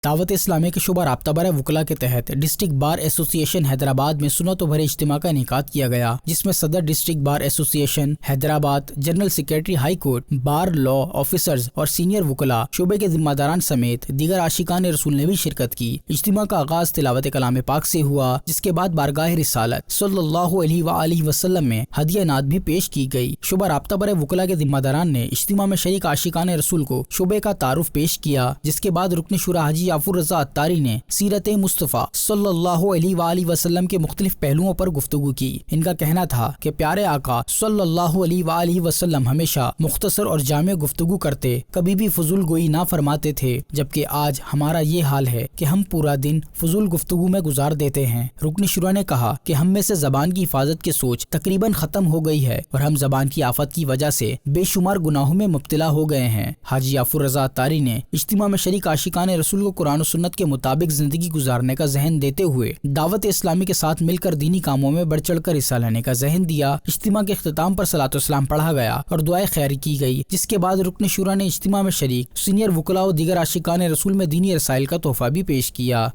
دعوت اسلامی کے شعبہ رابطہ برائے وکلاء کے تحت district bar association Hyderabad میں سنت و بھرے اجتماع کا انعقاد کیا گیا، جس میں صدر district bar association Hyderabad, general secretary high court, bar law officers اور سینئر وکلاء، شعبے کے ذمہ داران سمیت دیگر عاشقان رسول نے بھی شرکت کی۔ اجتماع کا آغاز تلاوت کلام پاک سے ہوا، جس کے بعد بارگاہ رسالت صلی اللہ علیہ وآلہ وسلم میں ہدیہ نعت بھی پیش کی گئی۔ شعبہ رابطہ برائے وکلاء کے ذمہ داران نے اجتماع میں شریک عاشقان رسول کو شعبے کا تعارف پیش کیا، جس کے بعد رکن شورا حاجی یعفور رضا عطاری نے سیرت مصطفیٰ صلی اللہ علیہ وآلہ وسلم کے مختلف پہلوؤں پر گفتگو کی۔ ان کا کہنا تھا کہ پیارے آقا صلی اللہ علیہ وآلہ وسلم ہمیشہ مختصر اور جامع گفتگو کرتے، کبھی بھی فضول گوئی نہ فرماتے تھے، جبکہ آج ہمارا یہ حال ہے کہ ہم پورا دن فضول گفتگو میں گزار دیتے ہیں۔ رکن شورا نے کہا کہ ہم میں سے زبان کی حفاظت کی سوچ تقریباً ختم ہو گئی ہے اور ہم زبان کی آفت کی وجہ سے بے شمار گناہوں میں مبتلا ہو گئے ہیں۔ حاجی یعفور رضا عطاری نے اجتماع میں شریک عاشقان رسول کو قرآن و سنت کے مطابق زندگی گزارنے کا ذہن دیتے ہوئے دعوت اسلامی کے ساتھ مل کر دینی کاموں میں بڑھ چڑھ کر حصہ لینے کا ذہن دیا۔ اجتماع کے اختتام پر صلاۃ و سلام پڑھا گیا اور دعائے خیر کی گئی، جس کے بعد رکن شورا نے اجتماع میں شریک سینئر وکلاء و دیگر عاشقان رسول میں دینی رسائل کا تحفہ بھی پیش کیا۔